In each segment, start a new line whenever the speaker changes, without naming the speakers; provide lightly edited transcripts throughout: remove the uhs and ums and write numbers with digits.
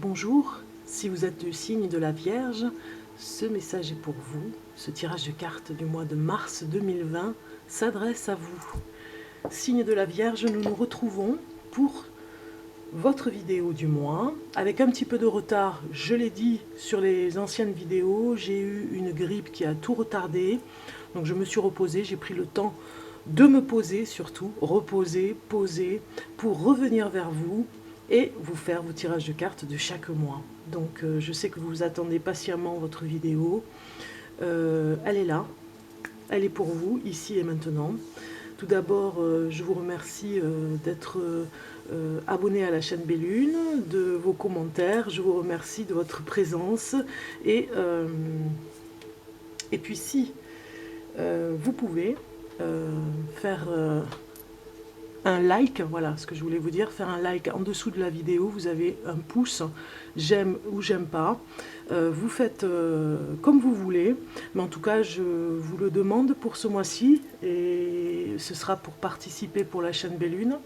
Bonjour, si vous êtes du signe de la Vierge, ce message est pour vous. Ce tirage de cartes du mois de mars 2020 s'adresse à vous. Signe de la Vierge, nous nous retrouvons pour votre vidéo du mois. Avec un petit peu de retard, je l'ai dit sur les anciennes vidéos, j'ai eu une grippe qui a tout retardé. Donc je me suis reposée, j'ai pris le temps de me poser surtout, reposer, poser, pour revenir vers vous et vous faire vos tirages de cartes de chaque mois. Donc je sais que vous attendez patiemment votre vidéo. Elle est là, elle est pour vous, ici et maintenant. Tout d'abord, je vous remercie d'être abonné à la chaîne Bellune, de vos commentaires, je vous remercie de votre présence. Et puis si vous pouvez faire un like, voilà ce que je voulais vous dire, faire un like en dessous de la vidéo, vous avez un pouce, j'aime ou j'aime pas, vous faites comme vous voulez, mais en tout cas je vous le demande pour ce mois-ci, et ce sera pour participer pour la chaîne Bellune,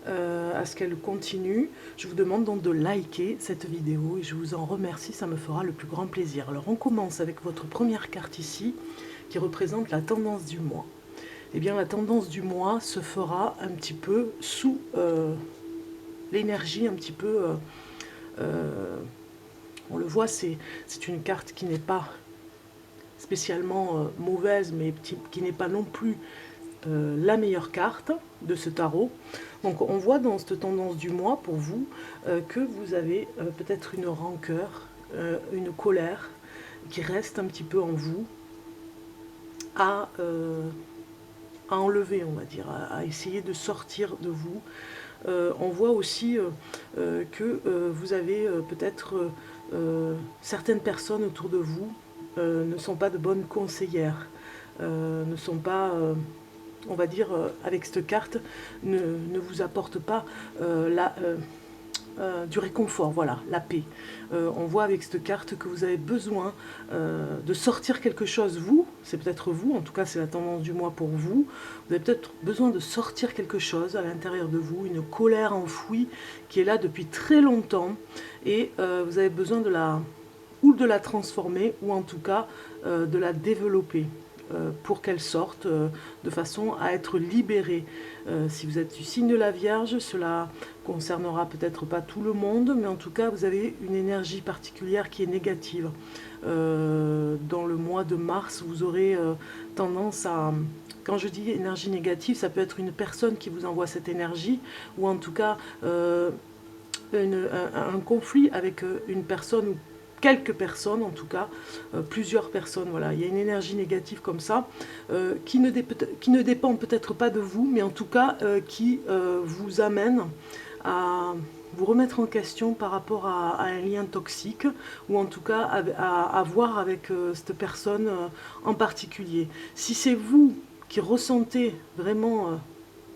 à ce qu'elle continue. Je vous demande donc de liker cette vidéo et je vous en remercie, ça me fera le plus grand plaisir. Alors on commence avec votre première carte ici, qui représente la tendance du mois. Eh bien, la tendance du mois se fera un petit peu sous l'énergie, un petit peu... on le voit, c'est une carte qui n'est pas spécialement mauvaise, mais qui n'est pas non plus la meilleure carte de ce tarot. Donc, on voit dans cette tendance du mois, pour vous, que vous avez peut-être une rancœur, une colère qui reste un petit peu en vous à enlever, on va dire, à essayer de sortir de vous. On voit aussi que vous avez peut-être certaines personnes autour de vous ne sont pas de bonnes conseillères, ne sont pas, on va dire, avec cette carte, ne vous apportent pas du réconfort, voilà, la paix. On voit avec cette carte que vous avez besoin de sortir quelque chose, vous, c'est peut-être vous, en tout cas c'est la tendance du mois pour vous, vous avez peut-être besoin de sortir quelque chose à l'intérieur de vous, une colère enfouie qui est là depuis très longtemps, et vous avez besoin de la transformer, ou en tout cas de la développer. Pour qu'elle sorte de façon à être libérée. Si vous êtes du signe de la Vierge, cela concernera peut-être pas tout le monde, mais en tout cas vous avez une énergie particulière qui est négative. Dans le mois de mars, vous aurez tendance à... Quand je dis énergie négative, ça peut être une personne qui vous envoie cette énergie, ou en tout cas un conflit avec une personne, ou quelques personnes en tout cas, plusieurs personnes, voilà, il y a une énergie négative comme ça, qui ne dépend peut-être pas de vous, mais en tout cas qui vous amène à vous remettre en question par rapport à un lien toxique, ou en tout cas à voir avec cette personne en particulier. Si c'est vous qui ressentez vraiment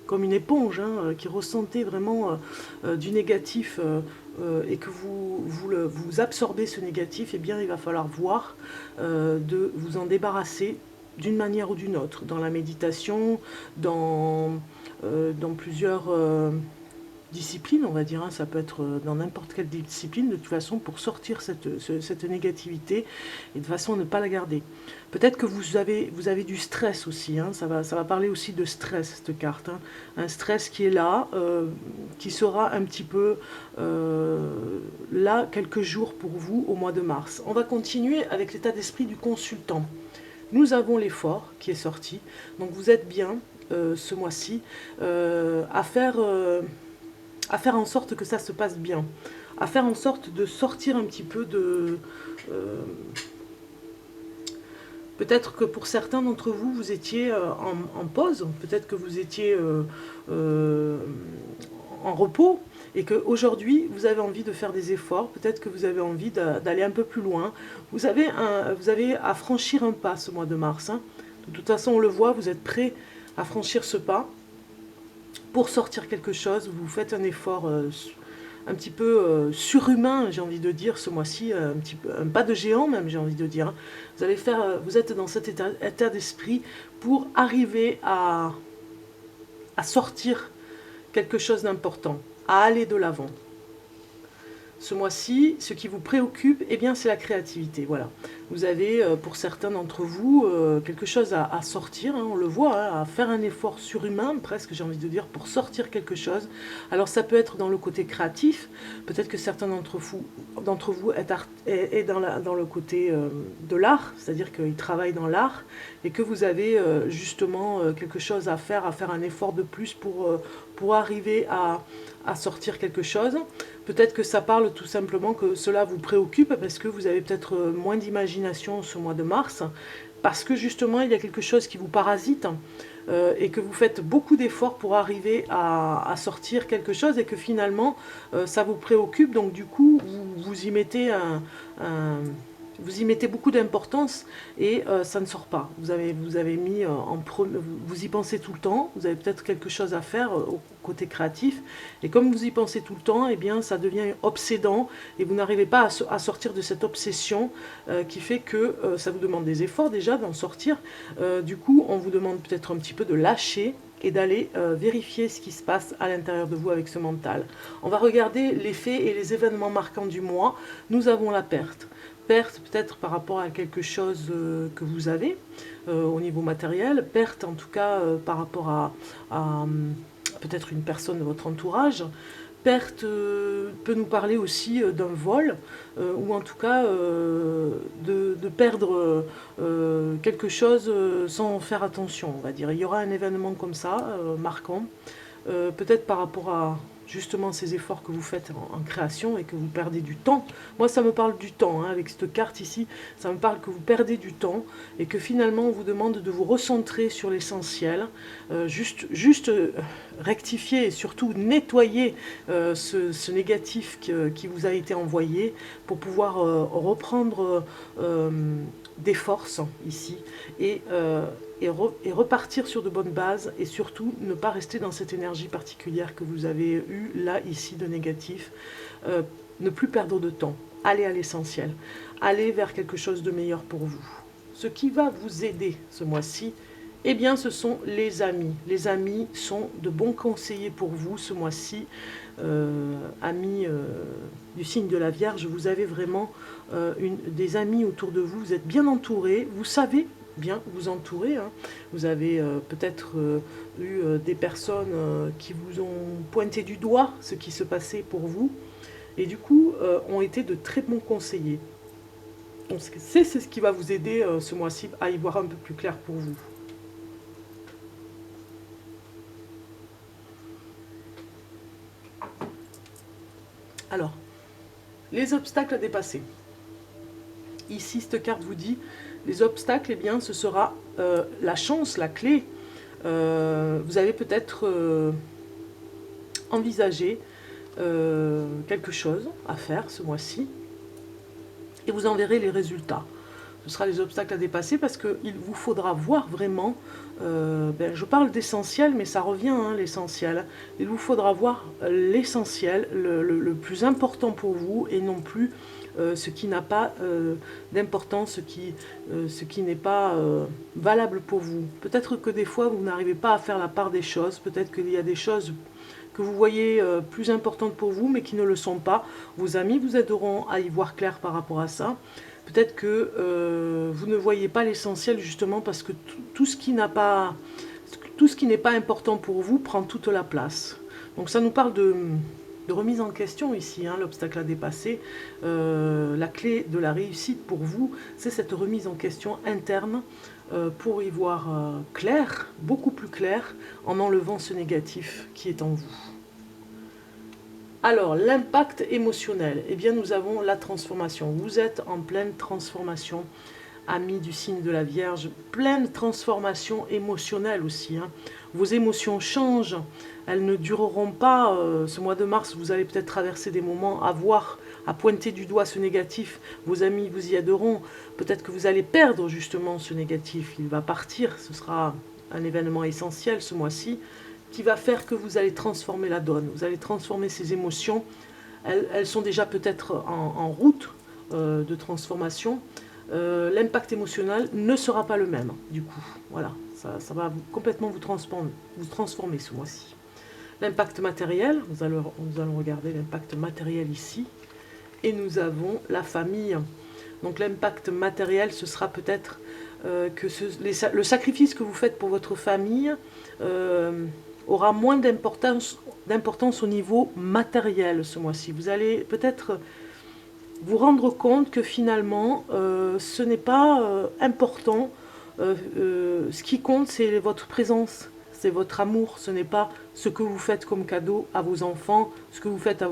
comme une éponge, hein, qui ressentez vraiment du négatif, et que vous absorbez ce négatif, eh bien il va falloir voir de vous en débarrasser d'une manière ou d'une autre, dans la méditation, dans plusieurs discipline, on va dire, hein, ça peut être dans n'importe quelle discipline, de toute façon, pour sortir cette négativité et de façon à ne pas la garder. Peut-être que vous avez du stress aussi, hein, ça va parler aussi de stress, cette carte, hein, un stress qui est là, qui sera un petit peu là quelques jours pour vous au mois de mars. On va continuer avec l'état d'esprit du consultant. Nous avons l'effort qui est sorti, donc vous êtes bien ce mois-ci à faire en sorte que ça se passe bien, à faire en sorte de sortir un petit peu de... peut-être que pour certains d'entre vous, vous étiez en pause, peut-être que vous étiez en repos, et qu'aujourd'hui, vous avez envie de faire des efforts, peut-être que vous avez envie d'aller un peu plus loin. Vous avez à franchir un pas ce mois de mars, hein. De toute façon, on le voit, vous êtes prêt à franchir ce pas. Pour sortir quelque chose, vous faites un effort un petit peu surhumain, j'ai envie de dire, ce mois-ci, un pas de géant même, j'ai envie de dire. Vous êtes dans cet état d'esprit pour arriver à sortir quelque chose d'important, à aller de l'avant. ce mois-ci, ce qui vous préoccupe, eh bien, c'est la créativité. Voilà. Vous avez, pour certains d'entre vous, quelque chose à sortir, hein, on le voit, hein, à faire un effort surhumain, presque, j'ai envie de dire, pour sortir quelque chose. Alors, ça peut être dans le côté créatif. Peut-être que certains d'entre vous est dans le côté de l'art, c'est-à-dire qu'ils travaillent dans l'art et que vous avez justement quelque chose à faire un effort de plus pour arriver à sortir quelque chose. Peut-être que ça parle tout simplement que cela vous préoccupe parce que vous avez peut-être moins d'imagination ce mois de mars, parce que justement il y a quelque chose qui vous parasite et que vous faites beaucoup d'efforts pour arriver à sortir quelque chose et que finalement ça vous préoccupe, donc du coup vous y mettez vous y mettez beaucoup d'importance et ça ne sort pas. Vous avez mis vous y pensez tout le temps, vous avez peut-être quelque chose à faire au côté créatif, et comme vous y pensez tout le temps, eh bien ça devient obsédant et vous n'arrivez pas à sortir de cette obsession qui fait que ça vous demande des efforts déjà d'en sortir. Du coup, on vous demande peut-être un petit peu de lâcher et d'aller vérifier ce qui se passe à l'intérieur de vous avec ce mental. On va regarder les faits et les événements marquants du mois. Nous avons la perte. Perte peut-être par rapport à quelque chose que vous avez au niveau matériel, perte en tout cas par rapport à peut-être une personne de votre entourage. Perte peut nous parler aussi d'un vol, ou en tout cas de perdre quelque chose sans faire attention, on va dire. Il y aura un événement comme ça, marquant, peut-être par rapport à justement ces efforts que vous faites en création et que vous perdez du temps. Moi, ça me parle du temps, hein, avec cette carte ici, ça me parle que vous perdez du temps et que finalement, on vous demande de vous recentrer sur l'essentiel, juste rectifier et surtout nettoyer ce négatif qui vous a été envoyé pour pouvoir reprendre des forces ici et repartir sur de bonnes bases et surtout ne pas rester dans cette énergie particulière que vous avez eue là, ici, de négatif. Ne plus perdre de temps, allez à l'essentiel, allez vers quelque chose de meilleur pour vous. Ce qui va vous aider ce mois-ci, eh bien ce sont les amis. Les amis sont de bons conseillers pour vous ce mois-ci. Amis du signe de la Vierge, vous avez vraiment des amis autour de vous, vous êtes bien entourés, vous savez bien vous entourer, hein. Vous avez peut-être eu des personnes qui vous ont pointé du doigt ce qui se passait pour vous et du coup ont été de très bons conseillers. Donc c'est ce qui va vous aider ce mois-ci à y voir un peu plus clair pour vous. Alors, les obstacles à dépasser. Ici, cette carte vous dit, les obstacles, eh bien, ce sera la chance, la clé. Vous avez peut-être envisagé quelque chose à faire ce mois-ci et vous en verrez les résultats. Ce sera les obstacles à dépasser parce qu'il vous faudra voir vraiment, je parle d'essentiel, mais ça revient, hein, l'essentiel. Il vous faudra voir l'essentiel, le plus important pour vous et non plus ce qui n'a pas d'importance, ce qui n'est pas valable pour vous. Peut-être que des fois, vous n'arrivez pas à faire la part des choses. Peut-être qu'il y a des choses que vous voyez plus importantes pour vous, mais qui ne le sont pas. Vos amis vous aideront à y voir clair par rapport à ça. Peut-être que vous ne voyez pas l'essentiel justement parce que tout ce qui n'est pas important pour vous prend toute la place. Donc ça nous parle de remise en question ici, hein, l'obstacle à dépasser. La clé de la réussite pour vous, c'est cette remise en question interne pour y voir clair, beaucoup plus clair, en enlevant ce négatif qui est en vous. Alors, l'impact émotionnel, eh bien nous avons la transformation. Vous êtes en pleine transformation, amis du signe de la Vierge, pleine transformation émotionnelle aussi, hein. Vos émotions changent, elles ne dureront pas. Ce mois de mars, vous allez peut-être traverser des moments à pointer du doigt ce négatif. Vos amis vous y aideront. Peut-être que vous allez perdre justement ce négatif. Il va partir, ce sera un événement essentiel ce mois-ci, qui va faire que vous allez transformer la donne. Vous allez transformer ces émotions. Elles sont déjà peut-être en route de transformation. L'impact émotionnel ne sera pas le même, du coup. Voilà, ça va complètement vous transformer ce mois-ci. L'impact matériel, nous allons regarder l'impact matériel ici. et nous avons la famille. Donc l'impact matériel, ce sera peut-être que le sacrifice que vous faites pour votre famille aura moins d'importance au niveau matériel ce mois-ci. Vous allez peut-être vous rendre compte que finalement, ce n'est pas important. Ce qui compte, c'est votre présence, c'est votre amour. Ce n'est pas ce que vous faites comme cadeau à vos enfants, ce que vous faites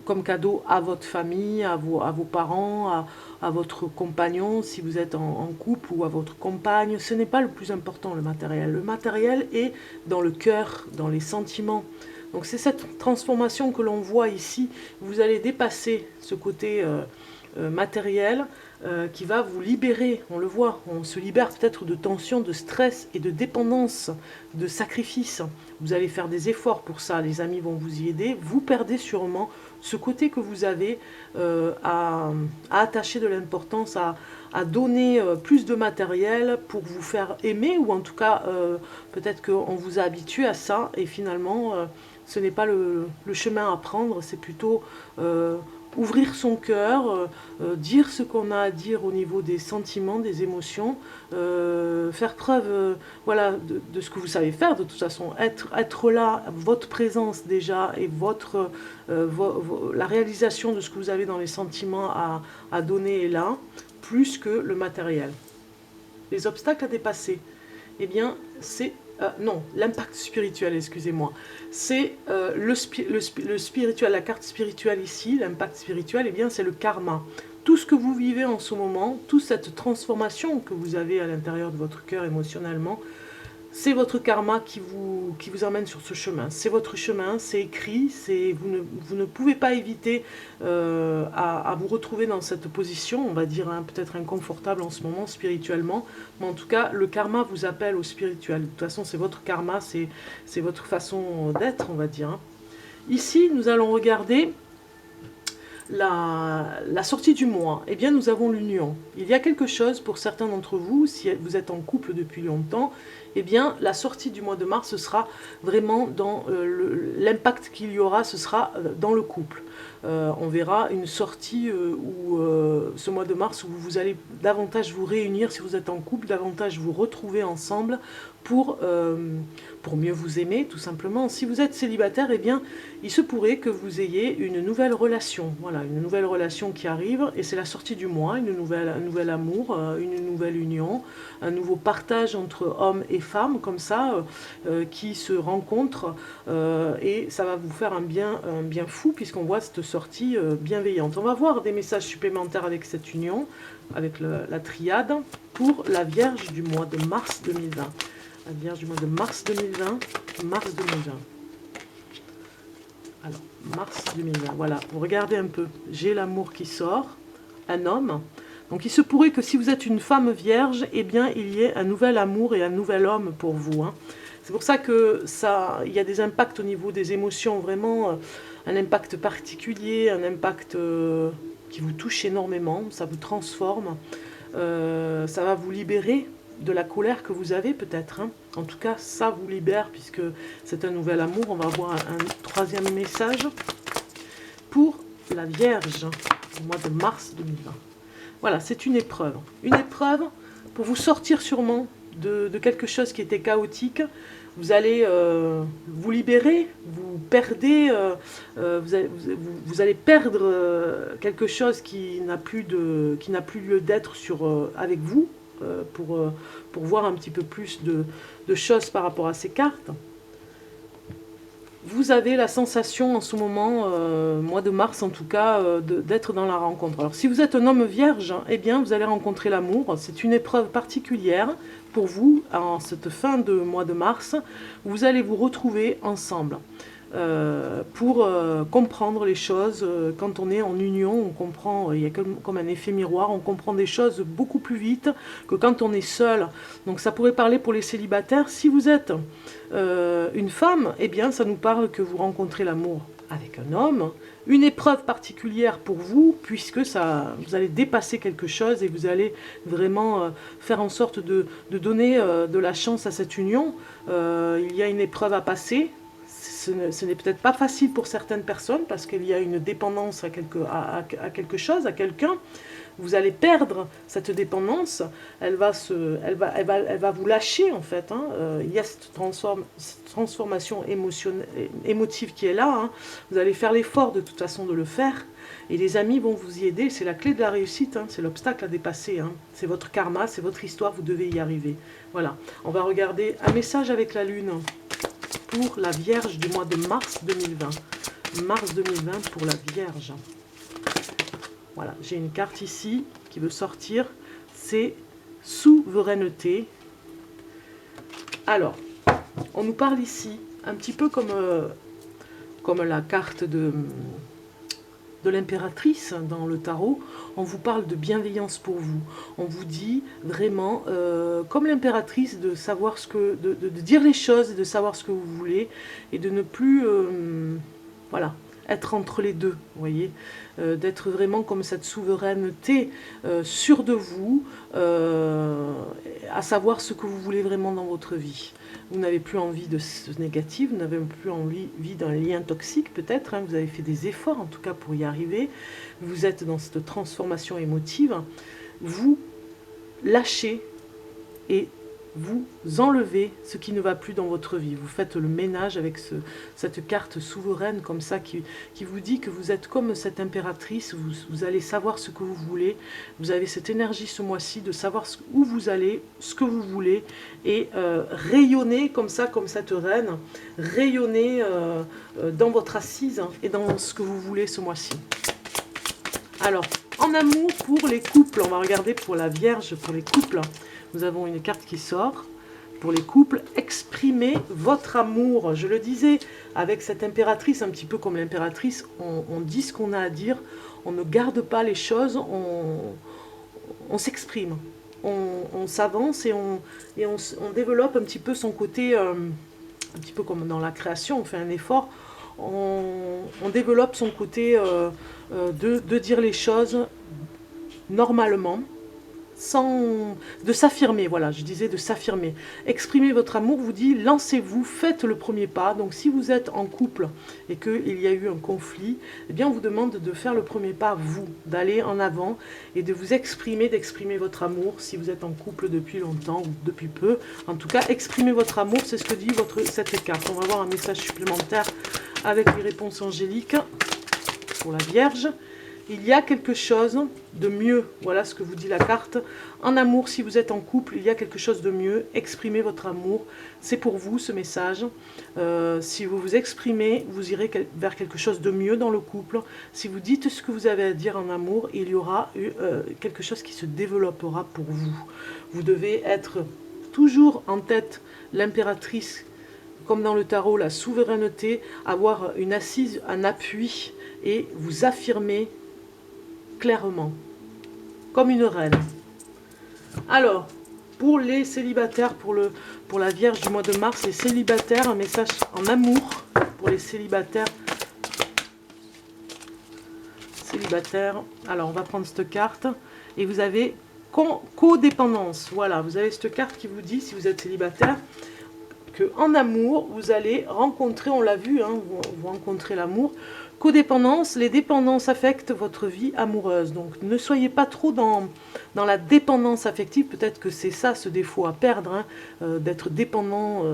comme cadeau à votre famille, à vos parents, à votre compagnon, si vous êtes en couple, ou à votre compagne. Ce n'est pas le plus important, le matériel. Le matériel est dans le cœur, dans les sentiments. Donc c'est cette transformation que l'on voit ici. Vous allez dépasser ce côté matériel qui va vous libérer. On le voit, on se libère peut-être de tension, de stress et de dépendance, de sacrifice. Vous allez faire des efforts pour ça, les amis vont vous y aider. Vous perdez sûrement ce côté que vous avez à attacher de l'importance, à donner plus de matériel pour vous faire aimer, ou en tout cas peut-être qu'on vous a habitué à ça et finalement ce n'est pas le chemin à prendre, c'est plutôt ouvrir son cœur, dire ce qu'on a à dire au niveau des sentiments, des émotions, faire preuve voilà, de ce que vous savez faire, de toute façon, être là, votre présence déjà, et la réalisation de ce que vous avez dans les sentiments à donner est là, plus que le matériel. Les obstacles à dépasser, eh bien, c'est... non, l'impact spirituel, excusez-moi. C'est le spirituel, la carte spirituelle ici, l'impact spirituel, eh bien, c'est le karma. Tout ce que vous vivez en ce moment, toute cette transformation que vous avez à l'intérieur de votre cœur émotionnellement, c'est votre karma qui vous emmène sur ce chemin. C'est votre chemin, c'est écrit, vous ne pouvez pas éviter à vous retrouver dans cette position, on va dire peut-être inconfortable en ce moment spirituellement, mais en tout cas le karma vous appelle au spirituel. De toute façon c'est votre karma, c'est votre façon d'être, on va dire. Ici nous allons regarder la sortie du mois. Eh bien nous avons l'union. Il y a quelque chose pour certains d'entre vous, si vous êtes en couple depuis longtemps, eh bien la sortie du mois de mars, ce sera vraiment dans l'impact qu'il y aura, ce sera dans le couple. On verra une sortie où ce mois de mars où vous allez davantage vous réunir si vous êtes en couple, davantage vous retrouver ensemble pour mieux vous aimer tout simplement. Si vous êtes célibataire, eh bien il se pourrait que vous ayez une nouvelle relation, voilà, une nouvelle relation qui arrive, et c'est la sortie du mois, un nouvel amour, une nouvelle union, un nouveau partage entre hommes et femmes comme ça, qui se rencontrent, et ça va vous faire un bien fou puisqu'on voit cette sortie bienveillante. On va voir des messages supplémentaires avec cette union, avec la triade, pour la Vierge du mois de mars 2020. La Vierge du mois de mars 2020, mars 2020. Alors, mars 2020, voilà, vous regardez un peu, j'ai l'amour qui sort, un homme. Donc il se pourrait que si vous êtes une femme vierge, eh bien il y ait un nouvel amour et un nouvel homme pour vous. Hein. C'est pour ça que il y a des impacts au niveau des émotions, vraiment un impact particulier, un impact qui vous touche énormément, ça vous transforme, ça va vous libérer de la colère que vous avez peut-être. Hein. En tout cas, ça vous libère puisque c'est un nouvel amour. On va voir un troisième message pour la Vierge au mois de mars 2020. Voilà, c'est une épreuve. Une épreuve pour vous sortir sûrement de quelque chose qui était chaotique. Vous allez vous libérer, vous perdez, vous allez perdre quelque chose qui n'a plus lieu d'être avec vous, pour voir un petit peu plus de choses par rapport à ces cartes. Vous avez la sensation en ce moment, mois de mars en tout cas, d'être dans la rencontre. Alors si vous êtes un homme vierge, eh bien vous allez rencontrer l'amour. C'est une épreuve particulière pour vous en cette fin de mois de mars. Vous allez vous retrouver ensemble pour comprendre les choses. Quand on est en union, on comprend, il y a comme un effet miroir, on comprend des choses beaucoup plus vite que quand on est seul. Donc ça pourrait parler pour les célibataires. Si vous êtes une femme, eh bien ça nous parle que vous rencontrez l'amour avec un homme, une épreuve particulière pour vous, puisque vous allez dépasser quelque chose et vous allez vraiment faire en sorte de donner de la chance à cette union. Il y a une épreuve à passer. ce n'est peut-être pas facile pour certaines personnes parce qu'il y a une dépendance à quelque chose, à quelqu'un. Vous allez perdre cette dépendance, elle va vous lâcher en fait. Hein. Il y a cette transformation émotive qui est là. Hein. Vous allez faire l'effort de toute façon de le faire. Et les amis vont vous y aider. C'est la clé de la réussite. Hein. C'est l'obstacle à dépasser. Hein. C'est votre karma, c'est votre histoire. Vous devez y arriver. Voilà. On va regarder un message avec la lune pour la Vierge du mois de mars 2020. Mars 2020 pour la Vierge. Voilà, j'ai une carte ici qui veut sortir, c'est souveraineté. Alors, on nous parle ici, un petit peu comme la carte de l'impératrice dans le tarot, on vous parle de bienveillance pour vous. On vous dit vraiment, comme l'impératrice, de savoir de dire les choses, de savoir ce que vous voulez, et de ne plus, voilà, être entre les deux, vous voyez, d'être vraiment comme cette souveraineté sûre de vous, à savoir ce que vous voulez vraiment dans votre vie. Vous n'avez plus envie de ce négatif, vous n'avez plus envie d'un lien toxique peut-être, hein, vous avez fait des efforts en tout cas pour y arriver, vous êtes dans cette transformation émotive, vous lâchez et vous enlevez ce qui ne va plus dans votre vie. Vous faites le ménage avec cette carte souveraine comme ça qui vous dit que vous êtes comme cette impératrice, vous allez savoir ce que vous voulez, vous avez cette énergie ce mois-ci de savoir où vous allez, ce que vous voulez, et rayonner comme ça, comme cette reine, rayonner dans votre assise et dans ce que vous voulez ce mois-ci. Alors, en amour pour les couples, on va regarder pour la Vierge, pour les couples. Nous avons une carte qui sort pour les couples. Exprimez votre amour. Je le disais, avec cette impératrice, un petit peu comme l'impératrice, on dit ce qu'on a à dire, on ne garde pas les choses, on s'exprime, on s'avance et on développe un petit peu son côté, un petit peu comme dans la création, on fait un effort, on développe son côté de dire les choses normalement, de s'affirmer, voilà, je disais de s'affirmer. Exprimer votre amour vous dit, lancez-vous, faites le premier pas. Donc si vous êtes en couple et qu'il y a eu un conflit, eh bien on vous demande de faire le premier pas, vous, d'aller en avant et de vous exprimer, d'exprimer votre amour. Si vous êtes en couple depuis longtemps ou depuis peu, en tout cas, exprimez votre amour, c'est ce que dit cette carte. On va voir un message supplémentaire avec les réponses angéliques pour la Vierge. Il y a quelque chose de mieux, voilà ce que vous dit la carte. En amour, si vous êtes en couple, il y a quelque chose de mieux. Exprimez votre amour, c'est pour vous ce message. Si vous vous exprimez, vous irez vers quelque chose de mieux dans le couple. Si vous dites ce que vous avez à dire en amour, il y aura quelque chose qui se développera pour vous. Vous devez être toujours en tête l'impératrice, comme dans le tarot, la souveraineté, avoir une assise, un appui et vous affirmer clairement, comme une reine. Alors, pour les célibataires, pour la Vierge du mois de mars, les célibataires, un message en amour pour les célibataires. Alors, on va prendre cette carte et vous avez codépendance. Voilà, vous avez cette carte qui vous dit, si vous êtes célibataire, que en amour, vous allez rencontrer, on l'a vu, hein, vous rencontrez l'amour. Codépendance, les dépendances affectent votre vie amoureuse. Donc ne soyez pas trop dans la dépendance affective. Peut-être que c'est ça ce défaut à perdre, hein, d'être dépendant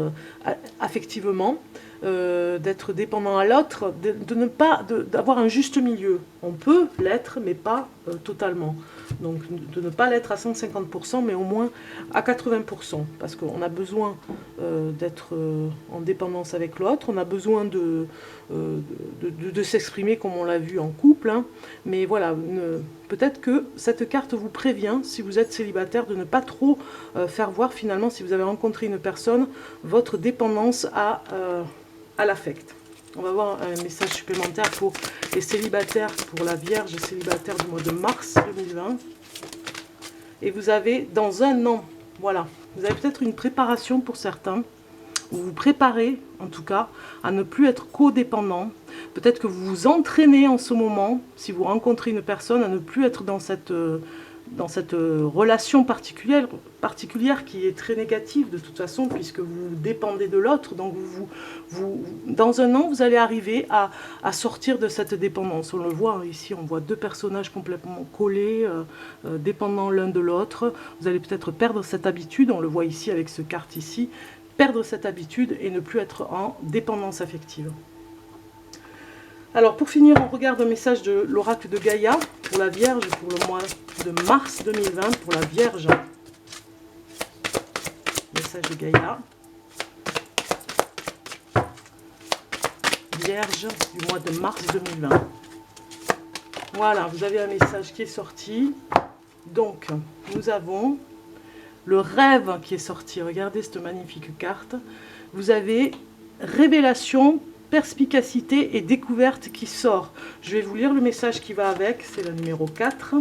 affectivement, d'être dépendant à l'autre, de ne pas d'avoir un juste milieu. On peut l'être, mais pas totalement. Donc de ne pas l'être à 150%, mais au moins à 80%. Parce qu'on a besoin d'être en dépendance avec l'autre, on a besoin de s'exprimer comme on l'a vu en couple. Hein. Mais voilà, peut-être que cette carte vous prévient, si vous êtes célibataire, de ne pas trop faire voir finalement, si vous avez rencontré une personne, votre dépendance à l'affect. On va voir un message supplémentaire pour les célibataires, pour la Vierge célibataire du mois de mars 2020. Et vous avez dans un an, voilà, vous avez peut-être une préparation pour certains. Vous vous préparez, en tout cas, à ne plus être codépendant. Peut-être que vous vous entraînez en ce moment, si vous rencontrez une personne, à ne plus être dans dans cette relation particulière qui est très négative de toute façon, puisque vous dépendez de l'autre. Donc dans un an, vous allez arriver à sortir de cette dépendance. On le voit ici, on voit deux personnages complètement collés, dépendants l'un de l'autre. Vous allez peut-être perdre cette habitude, on le voit ici avec ce carte ici, perdre cette habitude et ne plus être en dépendance affective. Alors pour finir, on regarde un message de l'oracle de Gaïa pour la Vierge pour le mois de mars 2020 pour la Vierge. Message de Gaïa. Vierge du mois de mars 2020. Voilà, vous avez un message qui est sorti. Donc, nous avons le rêve qui est sorti. Regardez cette magnifique carte. Vous avez révélation, perspicacité et découverte qui sort. Je vais vous lire le message qui va avec, c'est le numéro 4.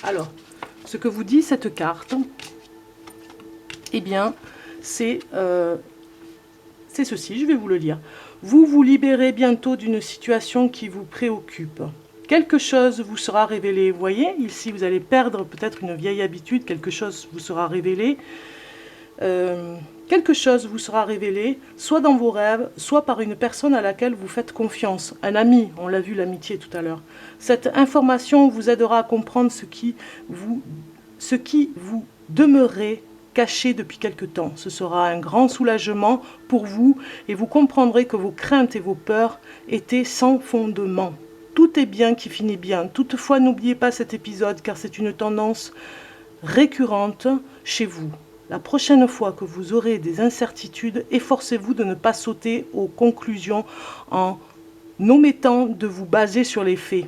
Alors, ce que vous dit cette carte, eh bien, c'est ceci, je vais vous le lire. Vous vous libérez bientôt d'une situation qui vous préoccupe. Quelque chose vous sera révélé. Vous voyez, ici, vous allez perdre peut-être une vieille habitude, quelque chose vous sera révélé. Quelque chose vous sera révélé, soit dans vos rêves, soit par une personne à laquelle vous faites confiance. Un ami, on l'a vu, l'amitié tout à l'heure. Cette information vous aidera à comprendre ce qui vous demeurez caché depuis quelque temps. Ce sera un grand soulagement pour vous et vous comprendrez que vos craintes et vos peurs étaient sans fondement. Tout est bien qui finit bien. Toutefois, n'oubliez pas cet épisode car c'est une tendance récurrente chez vous. La prochaine fois que vous aurez des incertitudes, efforcez-vous de ne pas sauter aux conclusions en omettant de vous baser sur les faits.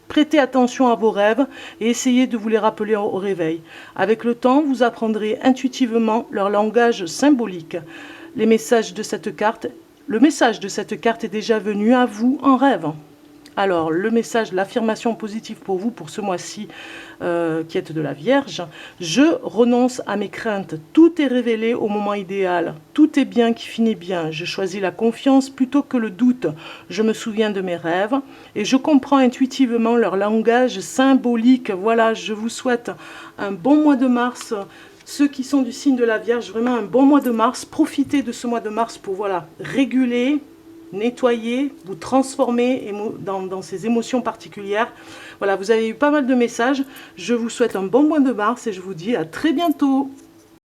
Prêtez attention à vos rêves et essayez de vous les rappeler au réveil. Avec le temps, vous apprendrez intuitivement leur langage symbolique. Le message de cette carte est déjà venu à vous en rêve. Alors, le message, l'affirmation positive pour vous pour ce mois-ci, qui êtes de la Vierge. Je renonce à mes craintes. Tout est révélé au moment idéal. Tout est bien qui finit bien. Je choisis la confiance plutôt que le doute. Je me souviens de mes rêves et je comprends intuitivement leur langage symbolique. Voilà, je vous souhaite un bon mois de mars. Ceux qui sont du signe de la Vierge, vraiment un bon mois de mars. Profitez de ce mois de mars pour réguler, nettoyer, vous transformer dans ces émotions particulières. Voilà, vous avez eu pas mal de messages. Je vous souhaite un bon mois de mars et je vous dis à très bientôt.